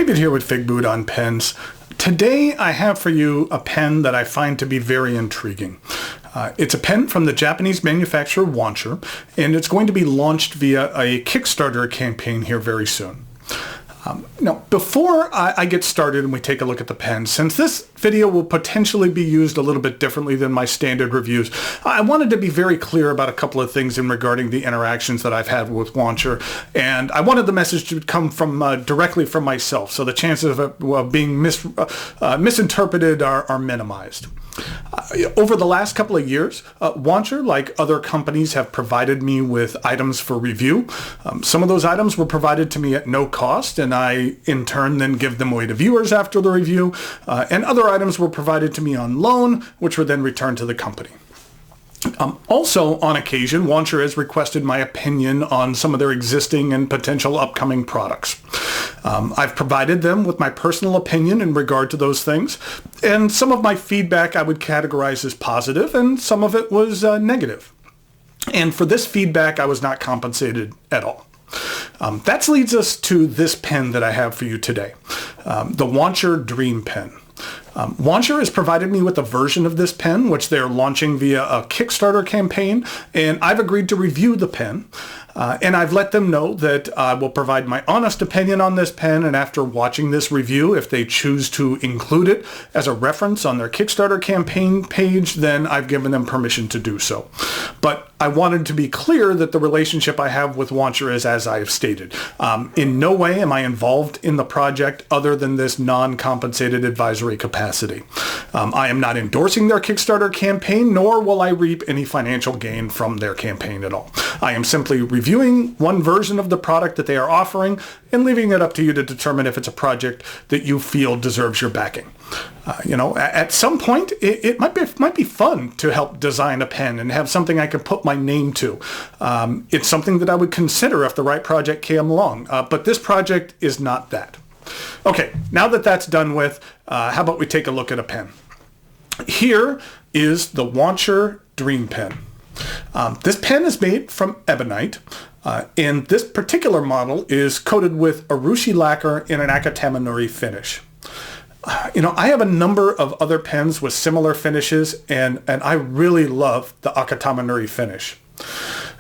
Figboot here with Figboot on pens. Today I have for you a pen that I find to be very intriguing. It's a pen from the Japanese manufacturer Wancher, and it's going to be launched via a Kickstarter campaign here very soon. Now, before I get started and we take a look at the pen, since this video will potentially be used a little bit differently than my standard reviews, I wanted to be very clear about a couple of things in regarding the interactions that I've had with Wancher, and I wanted the message to come from directly from myself, so the chances of it being misinterpreted are minimized. Over the last couple of years, Wancher, like other companies, have provided me with items for review. Some of those items were provided to me at no cost, and I, in turn, then give them away to viewers after the review. And other items were provided to me on loan, which were then returned to the company. Also, on occasion, Wancher has requested my opinion on some of their existing and potential upcoming products. I've provided them with my personal opinion in regard to those things, and some of my feedback I would categorize as positive, and some of it was negative. And for this feedback, I was not compensated at all. That leads us to this pen that I have for you today, the Wancher Dream Pen. Wancher has provided me with a version of this pen, which they're launching via a Kickstarter campaign, and I've agreed to review the pen. And I've let them know that I will provide my honest opinion on this pen, and after watching this review, if they choose to include it as a reference on their Kickstarter campaign page, then I've given them permission to do so. But I wanted to be clear that the relationship I have with Wancher is as I have stated. In no way am I involved in the project other than this non-compensated advisory capacity. I am not endorsing their Kickstarter campaign, nor will I reap any financial gain from their campaign at all. I am simply reviewing one version of the product that they are offering and leaving it up to you to determine if it's a project that you feel deserves your backing. At some point, it might be fun to help design a pen and have something I can put my name to. It's something that I would consider if the right project came along, but this project is not that. Okay, now that that's done with, how about we take a look at a pen? Here is the Wancher Dream Pen. This pen is made from ebonite, and this particular model is coated with urushi lacquer in an akatamanouri finish. I have a number of other pens with similar finishes, and I really love the akatamanouri finish.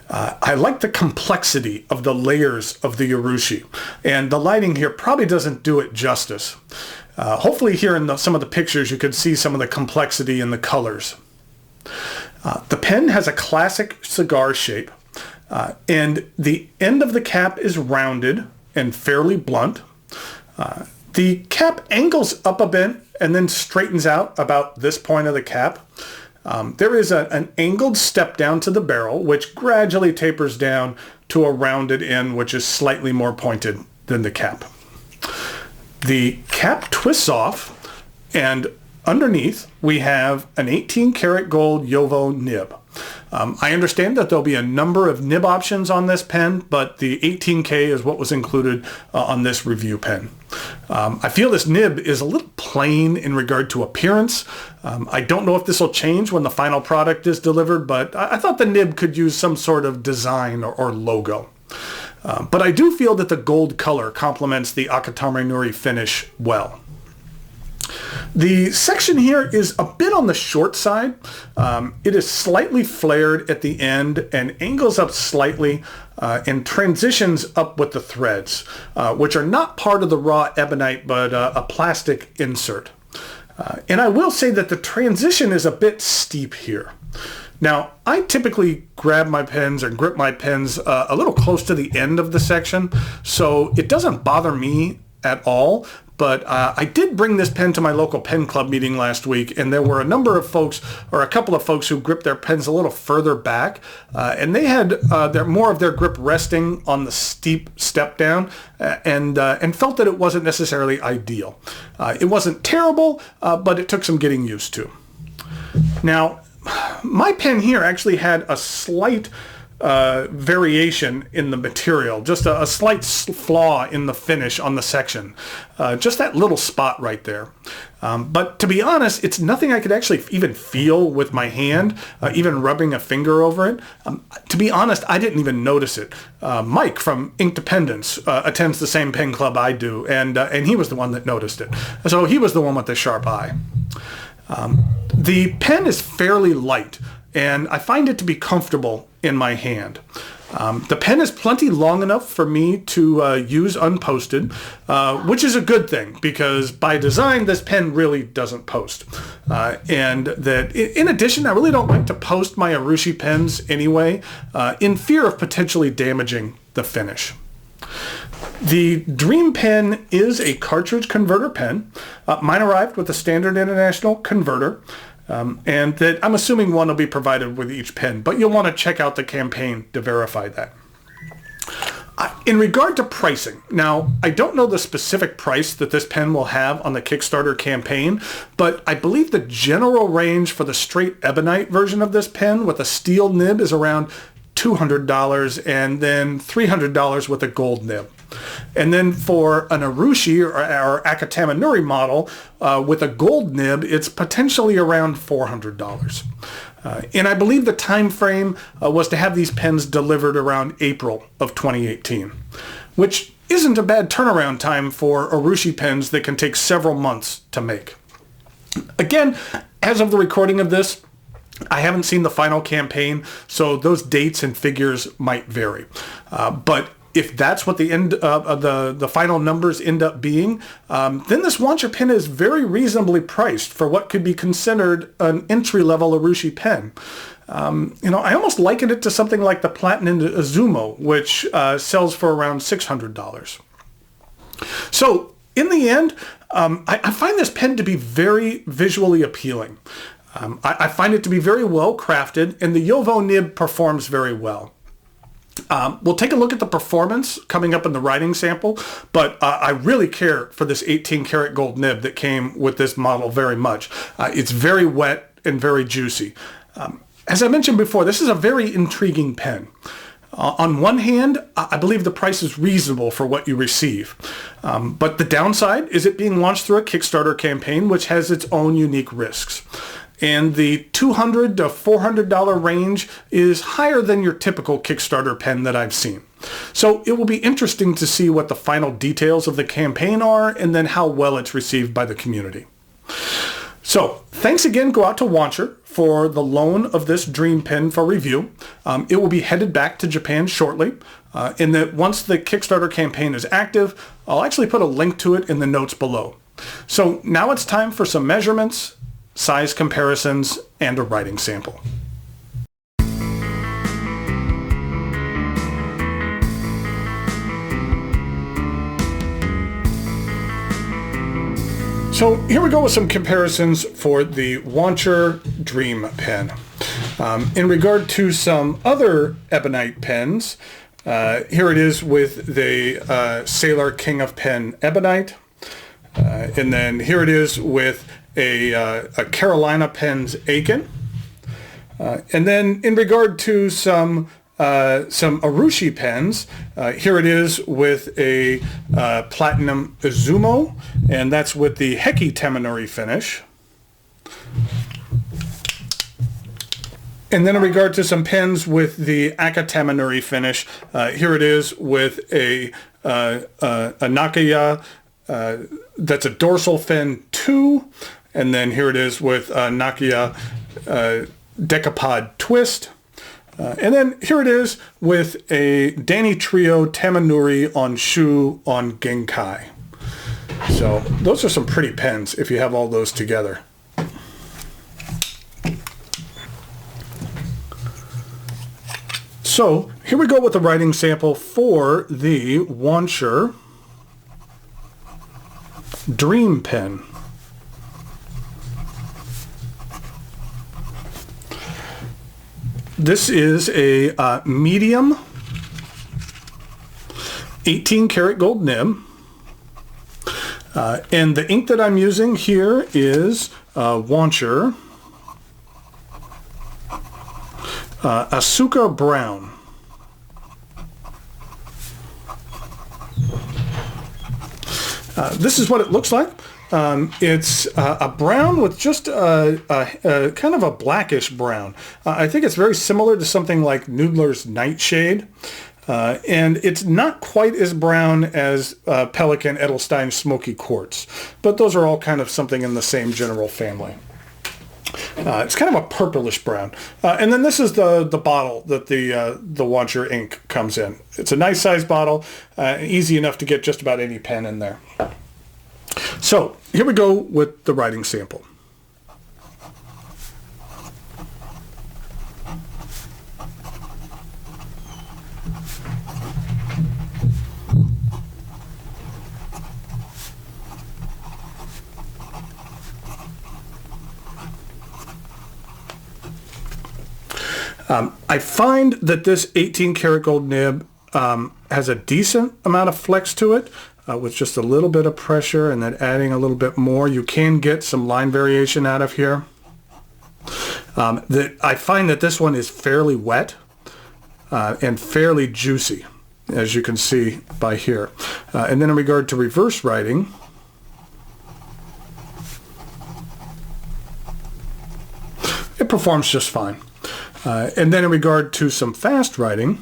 I like the complexity of the layers of the urushi, and the lighting here probably doesn't do it justice. Hopefully here in some of the pictures you could see some of the complexity in the colors. The pen has a classic cigar shape, and the end of the cap is rounded and fairly blunt. The cap angles up a bit and then straightens out about this point of the cap. There is an angled step down to the barrel, which gradually tapers down to a rounded end, which is slightly more pointed than the cap. The cap twists off, and underneath we have an 18 karat gold Yovo nib. I understand that there'll be a number of nib options on this pen, but the 18K is what was included on this review pen. I feel this nib is a little plain in regard to appearance. I don't know if this will change when the final product is delivered, but I thought the nib could use some sort of design or logo. But I do feel that the gold color complements the akatamanouri finish well. The section here is a bit on the short side. It is slightly flared at the end and angles up slightly and transitions up with the threads, which are not part of the raw ebonite but a plastic insert. And I will say that the transition is a bit steep here. Now, I typically grab my pens or grip my pens a little close to the end of the section, so it doesn't bother me at all. But I did bring this pen to my local pen club meeting last week, and there were a number of folks, or a couple of folks, who gripped their pens a little further back, and they had more of their grip resting on the steep step down, and felt that it wasn't necessarily ideal. It wasn't terrible, but it took some getting used to. Now, my pen here actually had a slight variation in the material, just a slight flaw in the finish on the section. Just that little spot right there. But to be honest, it's nothing I could actually even feel with my hand, even rubbing a finger over it. To be honest, I didn't even notice it. Mike from Inkdependence attends the same pen club I do, and he was the one that noticed it. So he was the one with the sharp eye. The pen is fairly light, and I find it to be comfortable in my hand. The pen is plenty long enough for me to use unposted, which is a good thing because by design this pen really doesn't post. And that in addition, I really don't like to post my Urushi pens anyway, in fear of potentially damaging the finish. The Dream Pen is a cartridge converter pen. Mine arrived with a standard international converter. And that I'm assuming one will be provided with each pen, but you'll want to check out the campaign to verify that. In regard to pricing, now I don't know the specific price that this pen will have on the Kickstarter campaign, but I believe the general range for the straight ebonite version of this pen with a steel nib is around $200 and then $300 with a gold nib. And then for an Urushi or Akatama Nuri model with a gold nib, it's potentially around $400. And I believe the time frame was to have these pens delivered around April of 2018, which isn't a bad turnaround time for Urushi pens that can take several months to make. Again, as of the recording of this, I haven't seen the final campaign, so those dates and figures might vary. But if that's what the end of the final numbers end up being, then this Wancher pen is very reasonably priced for what could be considered an entry-level Urushi pen. I almost liken it to something like the Platinum Izumo, which sells for around $600. So in the end, I find this pen to be very visually appealing. I find it to be very well crafted, and the Yovo nib performs very well. We'll take a look at the performance coming up in the writing sample, but I really care for this 18 karat gold nib that came with this model very much. It's very wet and very juicy. As I mentioned before, this is a very intriguing pen. On one hand, I believe the price is reasonable for what you receive. But the downside is it being launched through a Kickstarter campaign, which has its own unique risks. And the $200 to $400 range is higher than your typical Kickstarter pen that I've seen. So it will be interesting to see what the final details of the campaign are and then how well it's received by the community. So thanks again go out to Wancher for the loan of this Dream Pen for review. It will be headed back to Japan shortly. And that once the Kickstarter campaign is active, I'll actually put a link to it in the notes below. So now it's time for some measurements, size comparisons, and a writing sample. So here we go with some comparisons for the Wancher Dream Pen. In regard to some other ebonite pens, here it is with the Sailor King of Pen Ebonite. And then here it is with a Carolina Pens Aiken. And then in regard to some Urushi pens, here it is with a Platinum Izumo, and that's with the Heki Tamanori finish. And then in regard to some pens with the Akatamanuri finish, here it is with a Nakaya, that's a dorsal fin 2, and then here it is with Nakaya Decapod Twist. And then here it is with a Danny Trio Tamanuri on Shu on Genkai. So those are some pretty pens if you have all those together. So here we go with the writing sample for the Wancher Dream Pen. This is a medium 18 karat gold nib. And the ink that I'm using here is Wancher Asuka Brown. This is what it looks like. It's a brown with just a kind of a blackish brown. I think it's very similar to something like Noodler's Nightshade. And it's not quite as brown as Pelikan Edelstein Smoky Quartz, but those are all kind of something in the same general family. It's kind of a purplish brown. And then this is the bottle that the Wancher ink comes in. It's a nice size bottle, easy enough to get just about any pen in there. So here we go with the writing sample. I find that this 18 karat gold nib has a decent amount of flex to it with just a little bit of pressure and then adding a little bit more. You can get some line variation out of here. I find that this one is fairly wet and fairly juicy, as you can see by here. And then in regard to reverse writing, it performs just fine. And then in regard to some fast writing,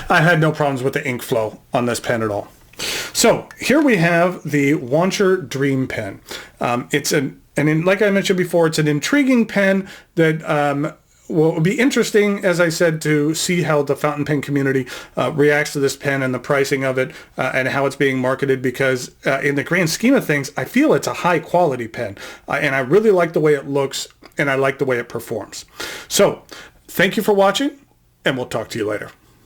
I had no problems with the ink flow on this pen at all. So here we have the Wancher Dream Pen. Like I mentioned before, it's an intriguing pen that will be interesting, as I said, to see how the fountain pen community reacts to this pen and the pricing of it and how it's being marketed, because in the grand scheme of things, I feel it's a high quality pen and I really like the way it looks and I like the way it performs. So thank you for watching and we'll talk to you later.